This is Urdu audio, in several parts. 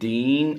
3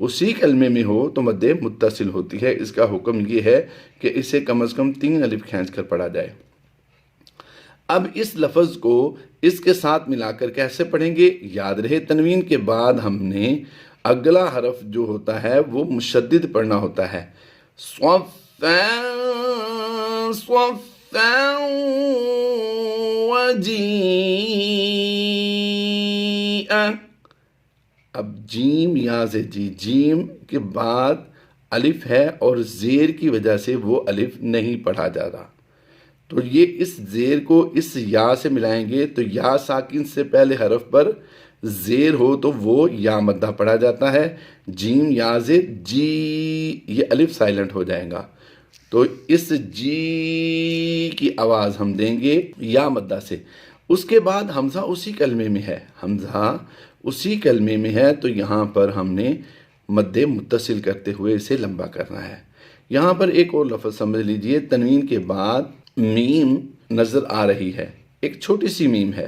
اسی کلمے میں ہو تو مد متصل ہوتی ہے۔ اس کا حکم یہ ہے کہ اسے کم از کم 3 الف کھینچ کر پڑھا جائے۔ اب اس لفظ کو اس کے ساتھ ملا کر کیسے پڑھیں گے؟ یاد رہے تنوین کے بعد ہم نے اگلا حرف جو ہوتا ہے وہ مشدد پڑھنا ہوتا ہے۔ صفا صفا وجیئا۔ اب جیم یا سے جیم کے بعد الف ہے اور زیر کی وجہ سے وہ الف نہیں پڑھا جا رہا، تو یہ اس زیر کو اس یا سے ملائیں گے تو یا ساکن سے پہلے حرف پر زیر ہو تو وہ یا مدہ پڑھا جاتا ہے۔ جیم یا سے جی، یہ الف سائلنٹ ہو جائے گا، تو اس جی کی آواز ہم دیں گے یا مدہ سے۔ اس کے بعد حمزہ اسی کلمے میں ہے، حمزہ اسی کلمے میں ہے، تو یہاں پر ہم نے مد متصل کرتے ہوئے اسے لمبا کرنا ہے۔ یہاں پر ایک اور لفظ سمجھ لیجئے، تنوین کے بعد میم نظر آ رہی ہے، ایک چھوٹی سی میم ہے،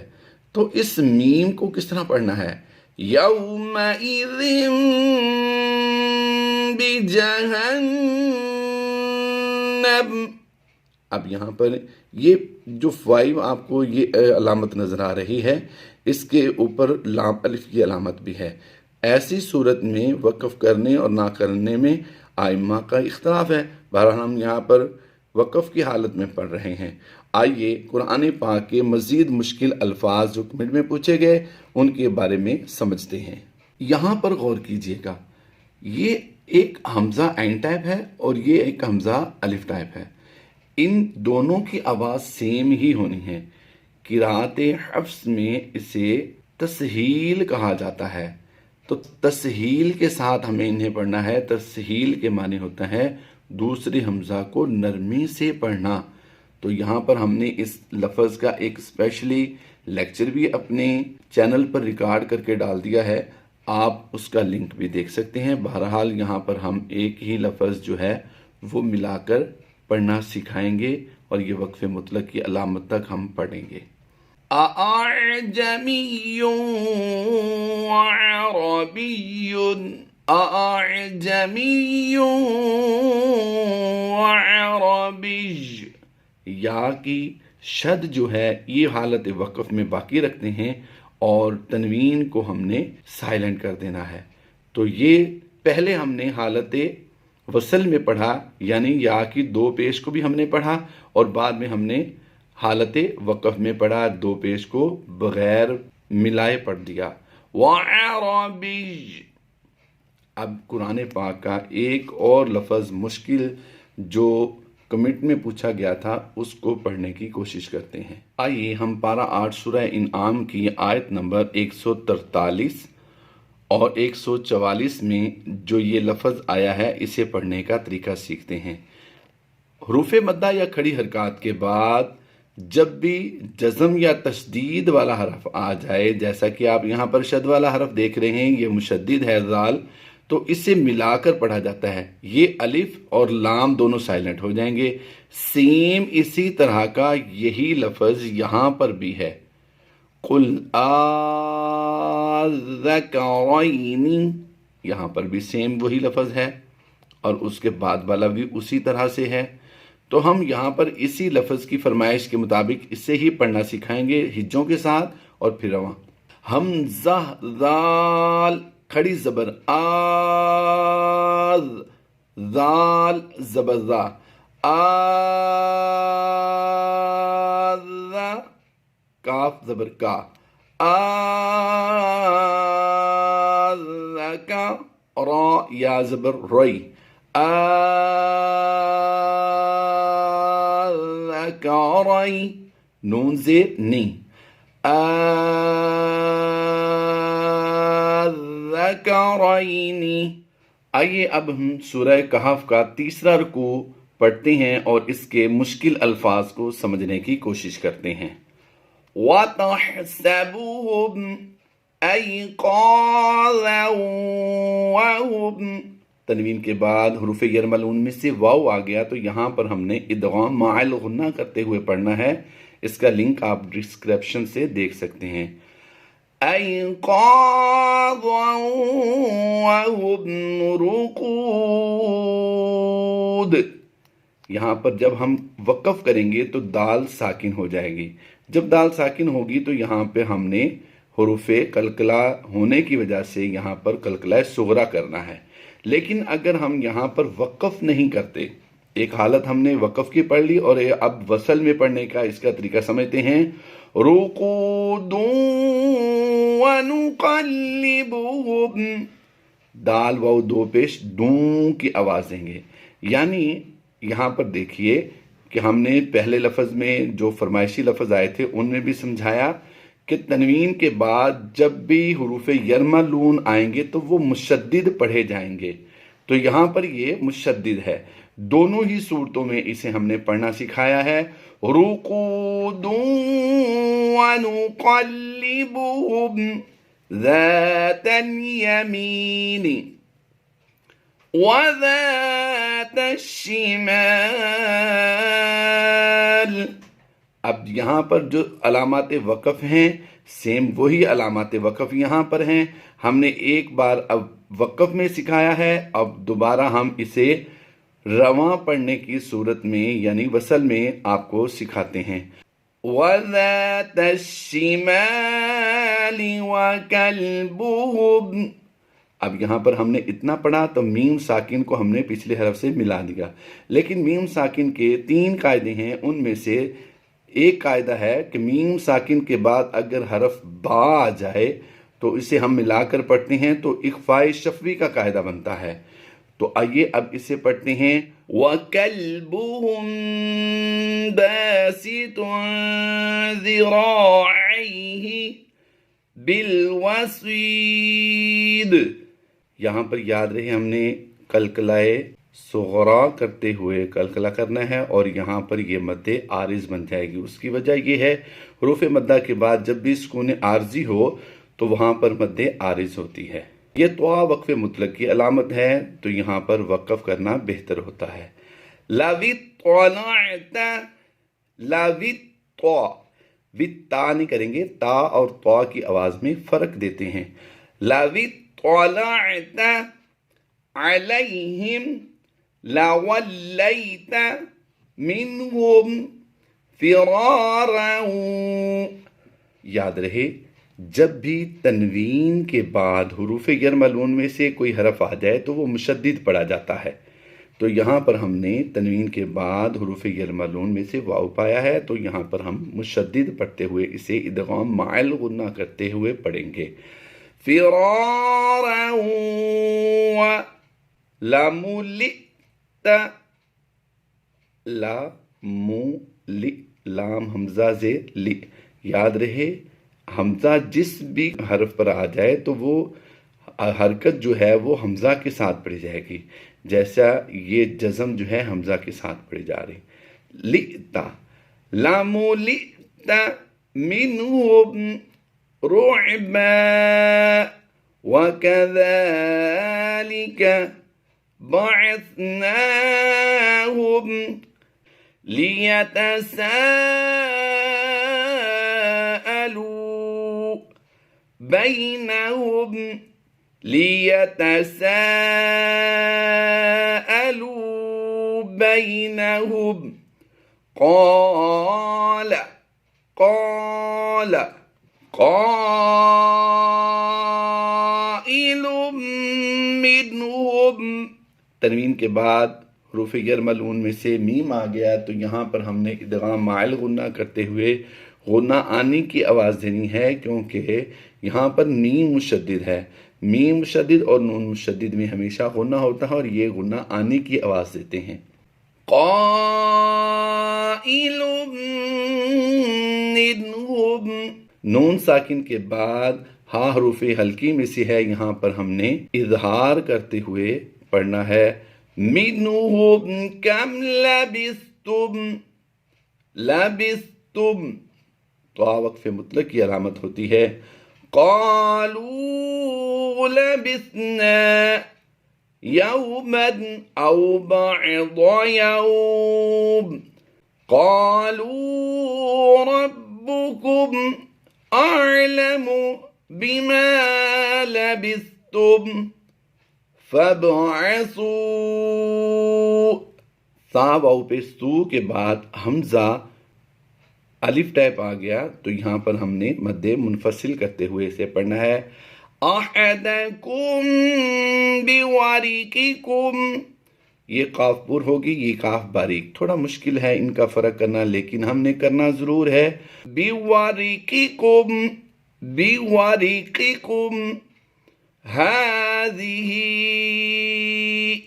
تو اس میم کو کس طرح پڑھنا ہے؟ یومئذ بجہنم۔ اب یہاں پر یہ جو 5 آپ کو یہ علامت نظر آ رہی ہے، اس کے اوپر لام الف کی علامت بھی ہے۔ ایسی صورت میں وقف کرنے اور نہ کرنے میں ائمہ کا اختلاف ہے، بہرحال ہم یہاں پر وقف کی حالت میں پڑھ رہے ہیں۔ آئیے قرآن پاک کے مزید مشکل الفاظ جو کمنٹ میں پوچھے گئے ان کے بارے میں سمجھتے ہیں۔ یہاں پر غور کیجئے گا، یہ ایک حمزہ عین ٹائپ ہے اور یہ ایک حمزہ الف ٹائپ ہے، ان دونوں کی آواز سیم ہی ہونی ہے۔ قرأت حفص میں اسے تسہیل کہا جاتا ہے، تو تسہیل کے ساتھ ہمیں انہیں پڑھنا ہے۔ تسہیل کے معنی ہوتا ہے دوسرے حمزہ کو نرمی سے پڑھنا۔ تو یہاں پر ہم نے اس لفظ کا ایک اسپیشلی لیکچر بھی اپنے چینل پر ریکارڈ کر کے ڈال دیا ہے، آپ اس کا لنک بھی دیکھ سکتے ہیں۔ بہرحال یہاں پر ہم ایک ہی لفظ جو ہے وہ ملا کر پڑھنا سکھائیں گے اور یہ وقف مطلق کی علامت تک ہم پڑھیں گے۔ اعجمی وعربی، اعجمی وعربی۔ یا کی شد جو ہے یہ حالت وقف میں باقی رکھتے ہیں اور تنوین کو ہم نے سائلنٹ کر دینا ہے۔ تو یہ پہلے ہم نے حالت وصل میں پڑھا، یعنی یا کی 2 پیش کو بھی ہم نے پڑھا اور بعد میں ہم نے حالت وقف میں پڑھا، 2 پیش کو بغیر ملائے پڑھ دیا۔ وعربی۔ اب قرآن پاک کا ایک اور لفظ مشکل جو کمنٹ میں پوچھا گیا تھا اس کو پڑھنے کی کوشش کرتے ہیں۔ آئیے ہم پارہ 8 سورہ انعام کی آیت نمبر 143 اور 144 میں جو یہ لفظ آیا ہے اسے پڑھنے کا طریقہ سیکھتے ہیں۔ حروف مدہ یا کھڑی حرکات کے بعد جب بھی جزم یا تشدید والا حرف آ جائے، جیسا کہ آپ یہاں پر شد والا حرف دیکھ رہے ہیں، یہ مشدد ہے ذال، تو اسے ملا کر پڑھا جاتا ہے۔ یہ الف اور لام دونوں سائلنٹ ہو جائیں گے۔ سیم اسی طرح کا یہی لفظ یہاں پر بھی ہے، قل آذکرین، یہاں پر بھی سیم وہی لفظ ہے اور اس کے بعد والا بھی اسی طرح سے ہے۔ تو ہم یہاں پر اسی لفظ کی فرمائش کے مطابق اسے ہی پڑھنا سکھائیں گے ہجوں کے ساتھ اور پھر رواں۔ حمزہ ذال کھڑی زبر آز، ذال زبر ذا، آز، کاف زبر کا، آز کا، را یا زبر روی، آذکرین، نون زیر نی، آذکرین۔ آئیے اب ہم سورہ کہف کا تیسرا رکوع پڑھتے ہیں اور اس کے مشکل الفاظ کو سمجھنے کی کوشش کرتے ہیں۔ وَتَحْسَبُهُمْ أَيْقَاظًا وَهُمْ، تنوین کے بعد حروف یرملون میں سے واو آ گیا، تو یہاں پر ہم نے ادغام مع الغنہ کرتے ہوئے پڑھنا ہے۔ اس کا لنک آپ ڈسکرپشن سے دیکھ سکتے ہیں۔ أيقاظا وهم رقود. یہاں پر جب ہم وقف کریں گے تو دال ساکن ہو جائے گی. جب دال ساکن ہوگی تو یہاں پہ ہم نے حروف قلقلہ ہونے کی وجہ سے یہاں پر قلقلہ صغرا کرنا ہے. لیکن اگر ہم یہاں پر وقف نہیں کرتے، ایک حالت ہم نے وقف کی پڑھ لی اور اب وصل میں پڑھنے کا اس کا طریقہ سمجھتے ہیں. رقود ونقلبهم، دال واو دو پیش دوں کی آواز دیں گے. یعنی یہاں پر دیکھیے کہ ہم نے پہلے لفظ میں جو فرمائشی لفظ آئے تھے ان میں بھی سمجھایا کہ تنوین کے بعد جب بھی حروف یرملون آئیں گے تو وہ مشدد پڑھے جائیں گے. تو یہاں پر یہ مشدد ہے. دونوں ہی صورتوں میں اسے ہم نے پڑھنا سکھایا ہے. رقود ونقلبهم ذات اليمين وذات الشمال. اب یہاں پر جو علامات وقف ہیں سیم وہی علامات وقف یہاں پر ہیں. ہم نے ایک بار اب وقف میں سکھایا ہے، اب دوبارہ ہم اسے رواں پڑھنے کی صورت میں یعنی وصل میں آپ کو سکھاتے ہیں. وَذَاتَ الشِّمَالِ وَكَلْبُهُمْ. اب یہاں پر ہم نے اتنا پڑھا تو میم ساکن کو ہم نے پچھلے حرف سے ملا دیا. لیکن میم ساکن کے 3 قاعدے ہیں، ان میں سے ایک قاعدہ ہے کہ میم ساکن کے بعد اگر حرف با آ جائے تو اسے ہم ملا کر پڑھتے ہیں تو اخفاء شفوی کا قاعدہ بنتا ہے. تو آئیے اب اسے پڑھتے ہیں. وَكَلْبُهُمْ بَاسِطٌ ذِرَاعَيْهِ بِالْوَصِيدِ. یہاں پر یاد رہے ہم نے قلقلہ صغرا کرتے ہوئے قلقلہ کرنا ہے اور یہاں پر یہ مد عارض بن جائے گی. اس کی وجہ یہ ہے حروف مدہ کے بعد جب بھی سکون عارضی ہو تو وہاں پر مد عارض ہوتی ہے. یہ طوا وقف مطلق کی علامت ہے تو یہاں پر وقف کرنا بہتر ہوتا ہے. تا نہیں کریں گے، تا اور طوا کی آواز میں فرق دیتے ہیں. لَوِطَّلَعْتَ عَلَيْهِمْ لَوَلَّيْتَ مِنْهُمْ فِرَارًا. یاد رہے جب بھی تنوین کے بعد حروف یرملون میں سے کوئی حرف آ جائے تو وہ مشدد پڑھا جاتا ہے. تو یہاں پر ہم نے تنوین کے بعد حروف یرملون میں سے واو پایا ہے تو یہاں پر ہم مشدد پڑھتے ہوئے اسے ادغام مائل غنہ کرتے ہوئے پڑھیں گے. فرارا لَمُلِئْتَ لام حمزہ زے لی. یاد رہے حمزہ جس بھی حرف پر آ جائے تو وہ حرکت جو ہے وہ حمزہ کے ساتھ پڑھی جائے گی. جیسا یہ جزم جو ہے حمزہ کے ساتھ پڑھی جا رہی. لِئْتَ لَمُلِئْتَ مِنْهُمْ رُعْبًا وَكَذَلِكَ بَعَثْنَاهُمْ لِيَتَسَاءَلُوا بَيْنَهُمْ قَالَ قَائِلٌ مِّنْهُمْ. تنوین کے بعد حروف یرملون میں سے میم آ گیا تو یہاں پر ہم نے ادغام مائل غنہ کرتے ہوئے غنہ آنے کی آواز دینی ہے کیونکہ یہاں پر میم مشدد ہے. میم مشدد اور نون مشدد میں ہمیشہ غنہ ہوتا ہے اور یہ غنہ آنے کی آواز دیتے ہیں. قائل منہم. نون ساکن کے بعد ہا حروف حلقی میں سے ہے، یہاں پر ہم نے اظہار کرتے ہوئے پڑھنا ہے. منہم کم لبستم. تو وقف مطلق کی علامت ہوتی ہے. قالوا لبثنا يوما أو بعض يوم. قالوا ربكم أعلم بما لبثتم فابعثوا. سا واو پہ سو کے بعد حمزہ الف ٹائپ آ گیا تو یہاں پر ہم نے مد منفصل کرتے ہوئے اسے پڑھنا ہے. احدکم بورقکم. یہ قاف پر ہوگی، یہ قاف باریک، تھوڑا مشکل ہے ان کا فرق کرنا، لیکن ہم نے کرنا ضرور ہے. بورقکم بورقکم هذه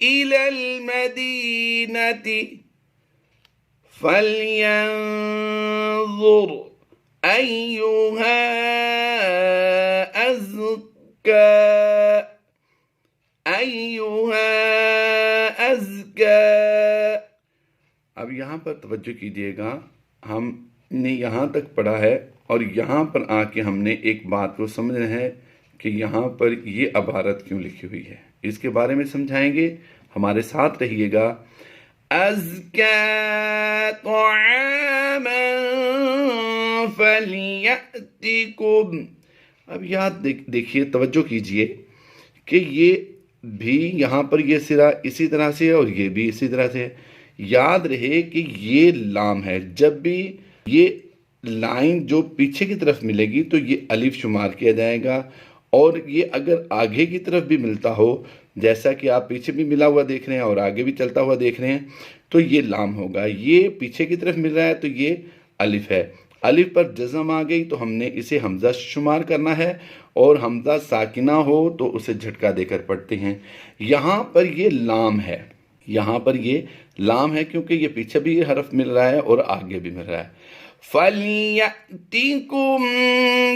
إلى المدينة فلينظر أيها أزكى اب یہاں پر توجہ کیجئے گا، ہم نے یہاں تک پڑھا ہے اور یہاں پر آ کے ہم نے ایک بات کو سمجھنا ہے کہ یہاں پر یہ عبارت کیوں لکھی ہوئی ہے، اس کے بارے میں سمجھائیں گے، ہمارے ساتھ رہیے گا. أزكى طعاما فليأتكم. اب یاد دیکھیے، توجہ کیجئے کہ یہ بھی یہاں پر یہ سرا اسی طرح سے ہے اور یہ بھی اسی طرح سے ہے. یاد رہے کہ یہ لام ہے، جب بھی یہ لائن جو پیچھے کی طرف ملے گی تو یہ الف شمار کیا جائے گا، اور یہ اگر آگے کی طرف بھی ملتا ہو، جیسا کہ آپ پیچھے بھی ملا ہوا دیکھ رہے ہیں اور آگے بھی چلتا ہوا دیکھ رہے ہیں، تو یہ لام ہوگا. یہ پیچھے کی طرف مل رہا ہے تو یہ الف ہے. الف پر جزم آ گئی تو ہم نے اسے حمزہ شمار کرنا ہے، اور حمزہ ساکنہ ہو تو اسے جھٹکا دے کر پڑھتے ہیں. یہاں پر یہ لام ہے، یہاں پر یہ لام ہے کیونکہ یہ پیچھے بھی حرف مل رہا ہے اور آگے بھی مل رہا ہے. فَلْيَأْتِكُمْ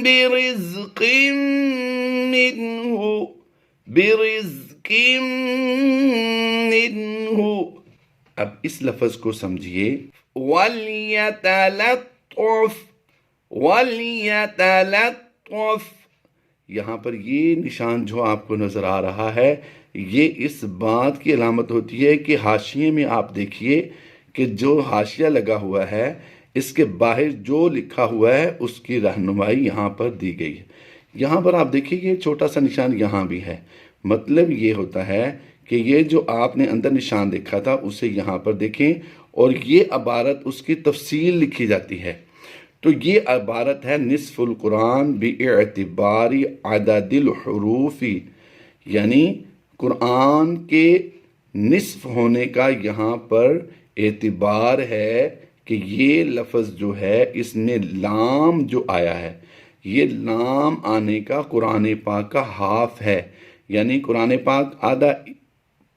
بِرِزْقٍ مِّنْهُ بِرِزْقٍ مِّنْهُ. اب اس لفظ کو سمجھیے. وَلْيَتَلَطَّفْ وَلْيَتَلَطَّفْ. یہاں پر یہ نشان جو آپ کو نظر آ رہا ہے، یہ اس بات کی علامت ہوتی ہے کہ حاشیے میں آپ دیکھیے کہ جو حاشیہ لگا ہوا ہے اس کے باہر جو لکھا ہوا ہے اس کی رہنمائی یہاں پر دی گئی ہے. یہاں پر آپ دیکھیے یہ چھوٹا سا نشان یہاں بھی ہے، مطلب یہ ہوتا ہے کہ یہ جو آپ نے اندر نشان دیکھا تھا اسے یہاں پر دیکھیں، اور یہ عبارت اس کی تفصیل لکھی جاتی ہے. تو یہ عبارت ہے نصف القرآن باعتبار عدد الحروف، یعنی قرآن کے نصف ہونے کا یہاں پر اعتبار ہے کہ یہ لفظ جو ہے اس میں لام جو آیا ہے، یہ لام آنے کا قرآن پاک کا ہاف ہے. یعنی قرآن پاک آدھا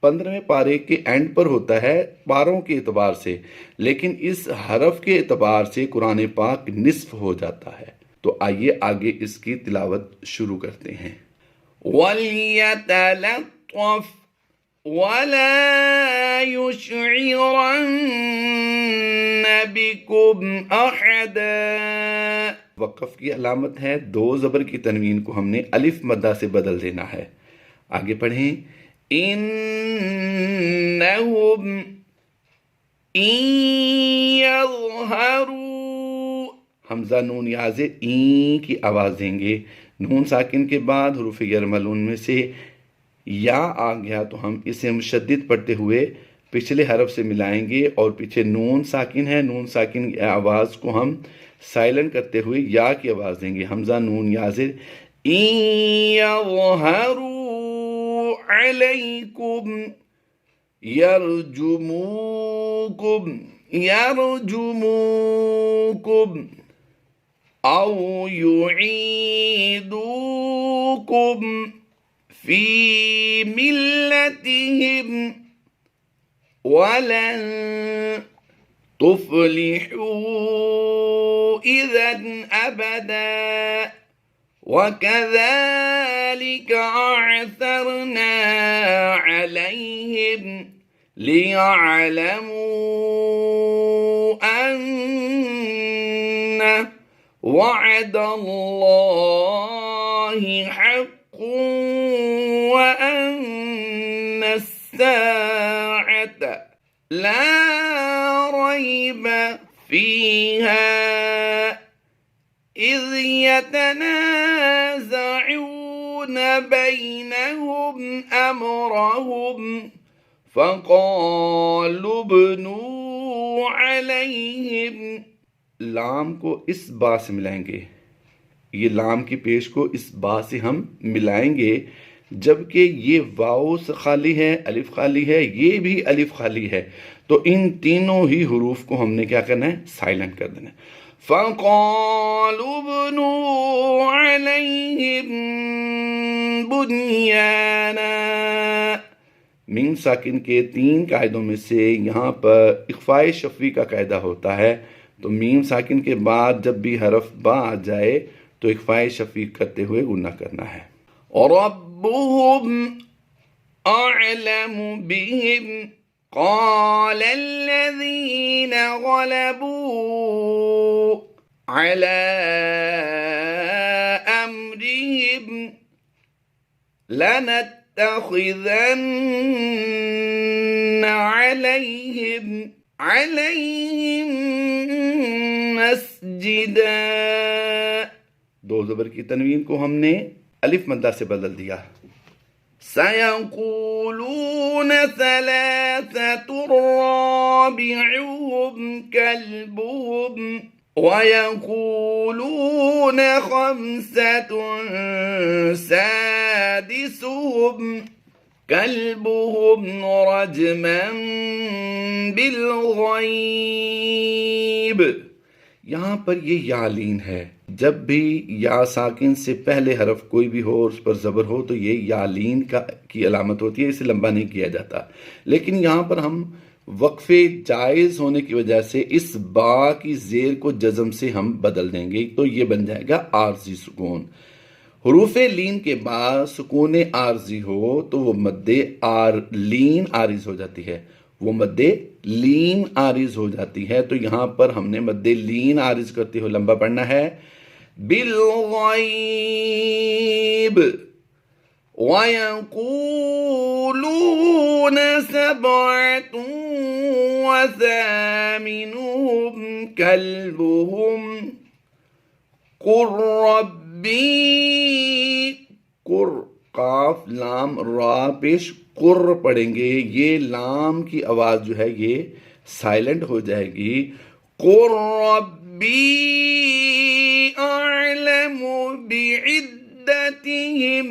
15ویں پارے کے اینڈ پر ہوتا ہے پاروں کے اعتبار سے، لیکن اس حرف کے اعتبار سے قرآن پاک نصف ہو جاتا ہے. تو آئیے آگے اس کی تلاوت شروع کرتے ہیں. وَلْيَتَلَطَّفْ وَلَا يُشْعِرَنَّ بِكُمْ أَحَدًا. وقف کی علامت ہے، دو زبر کی تنوین کو ہم نے الف مدہ سے بدل دینا ہے. آگے پڑھیں. إِنَّهُمْ إِن يَظْهَرُوا. حمزہ نون یازے این کی آواز دیں گے. نون ساکن کے بعد حروف یرملون میں سے یا آ گیا تو ہم اسے مشدد پڑھتے ہوئے پچھلے حرف سے ملائیں گے، اور پیچھے نون ساکن ہے، نون ساکن کی آواز کو ہم سائلنٹ کرتے ہوئے یا کی آواز دیں گے. حمزہ نون یازر. إِن يَظْهَرُوا عَلَيْكُمْ يَرْجُمُوكُمْ أَوْ يُعِيدُوكُمْ فِي مِلَّتِهِمْ وَلَن تُفْلِحُوا إِذًا أَبَدًا. وَكَذَلِكَ أَعْثَرْنَا عَلَيْهِمْ لِيَعْلَمُوا أَنَّ وَعْدَ اللَّهِ حَقٌّ وَأَنَّ السَّاعَةَ لَا رَيْبَ فِيهَا إِذْ يَتَنَازَعُونَ بينهم أمرهم فقالوا ابنوا عليهم. لام کو اس با سے ملائیں گے، یہ لام کی پیش کو اس با سے ہم ملائیں گے، جبکہ یہ واو سے خالی ہے، الف خالی ہے، یہ بھی الف خالی ہے، تو ان تینوں ہی حروف کو ہم نے کیا کرنا ہے؟ سائلنٹ کر دینا ہے. فَقَالُوا ابْنُوا عَلَيْهِمْ بُنْيَانًا. میم ساکن کے 3 قاعدوں میں سے یہاں پر اخفاء شفوی کا قاعدہ ہوتا ہے، تو میم ساکن کے بعد جب بھی حرف با آ جائے تو اخفاء شفوی کرتے ہوئے غنہ کرنا ہے. رَبُّهُمْ أَعْلَمُ بِهِمْ قَالَ الَّذِينَ غَلَبُوا عَلَى أَمْرِهِمْ لَنَتَّخِذَنَّ عَلَيْهِمْ مسجدا. دو زبر کی تنوین کو ہم نے الف مدہ سے بدل دیا. سَيَقُولُونَ ثَلَاثَةٌ رَابِعُهُمْ كَلْبُهُمْ وَيَقُولُونَ خَمْسَةٌ سَادِسُهُمْ كَلْبُهُمْ رَجْمًا بِالْغَيْبِ. یہاں پر یہ یا لین ہے. جب بھی یا ساکن سے پہلے حرف کوئی بھی ہو اور اس پر زبر ہو تو یہ یا لین کی علامت ہوتی ہے، اسے لمبا نہیں کیا جاتا. لیکن یہاں پر ہم وقفے جائز ہونے کی وجہ سے اس با کی زیر کو جزم سے ہم بدل دیں گے، تو یہ بن جائے گا عارضی سکون. حروف لین کے بعد سکون عارضی ہو تو وہ مد لین عارض ہو جاتی ہے، وہ مد لین عارض ہو جاتی ہے. تو یہاں پر ہم نے مد لین عارض کرتے ہوئے لمبا پڑھنا ہے. بالغیب وَيَقُولُونَ سَبْعَةٌ وَثَامِنُهُمْ كَلْبُهُمْ قُلْ رَبِّي قُر قاف لام را پیش قر پڑھیں گے، یہ لام کی آواز جو ہے یہ سائلنٹ ہو جائے گی. قُل رَبِّي أَعْلَمُ بِعِدَّتِهِمْ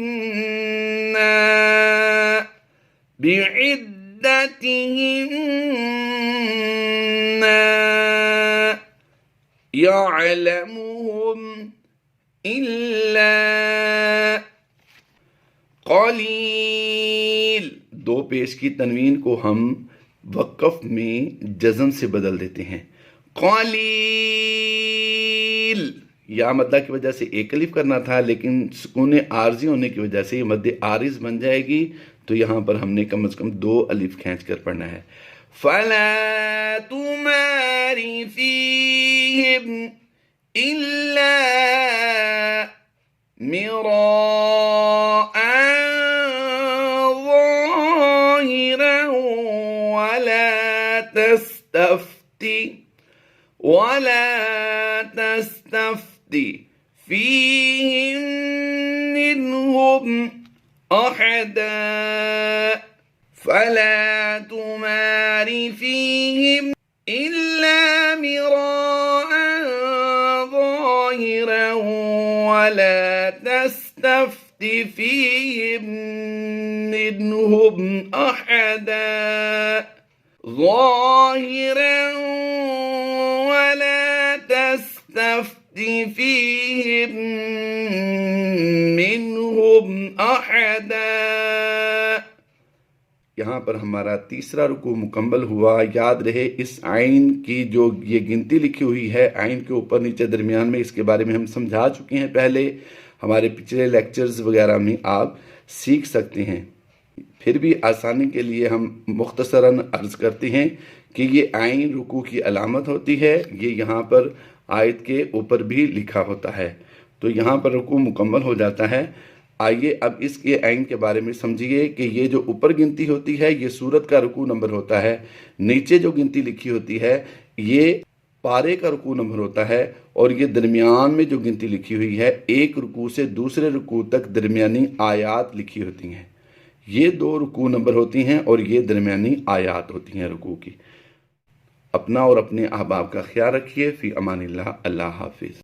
يَعْلَمُهُمْ إِلَّا قلیل. دو پیش کی تنوین کو ہم وقف میں جزم سے بدل دیتے ہیں. قلیل یا مدہ کی وجہ سے ایک الف کرنا تھا، لیکن سکون عارضی ہونے کی وجہ سے یہ مد عارض بن جائے گی، تو یہاں پر ہم نے کم از کم 2 الف کھینچ کر پڑھنا ہے. فَلَا تُمَارِ فِيهِمْ إِلَّا مِرَاءً ظَاهِرًا وَلَا تَسْتَفْتِ فِيهِمْ مِنْهُمْ أَحَدًا. فَلَا تُمَارِ فِيهِمْ إِلَّا مِرَاءً ظَاهِرًا وَلَا تَسْتَفْتِ فِيهِمْ مِنْهُمْ أَحَدًا. ظَاهِرًا وَلَا تَسْتَفْتِ فِيهِمْ مِنْهُمْ أَحَدًا. یہاں پر ہمارا تیسرا رکوع مکمل ہوا. یاد رہے اس عین کی جو یہ گنتی لکھی ہوئی ہے، عین کے اوپر نیچے درمیان میں، اس کے بارے میں ہم سمجھا چکے ہیں پہلے، ہمارے پچھلے لیکچرز وغیرہ میں آپ سیکھ سکتے ہیں. پھر بھی آسانی کے لیے ہم مختصراً عرض کرتے ہیں کہ یہ عین رکوع کی علامت ہوتی ہے. یہ یہاں پر آیت کے اوپر بھی لکھا ہوتا ہے، تو یہاں پر رکوع مکمل ہو جاتا ہے. آئیے اب اس کے عین کے بارے میں سمجھیے کہ یہ جو اوپر گنتی ہوتی ہے یہ سورت کا رکوع نمبر ہوتا ہے، نیچے جو گنتی لکھی ہوتی ہے یہ پارے کا رکوع نمبر ہوتا ہے، اور یہ درمیان میں جو گنتی لکھی ہوئی ہے، ایک رکوع سے دوسرے رکوع تک درمیانی آیات لکھی ہوتی ہیں۔ یہ 2 رکوع نمبر ہوتی ہیں اور یہ درمیانی آیات ہوتی ہیں رکوع کی۔ اپنا اور اپنے احباب کا خیال رکھیے۔ فی امان اللہ۔ اللہ حافظ۔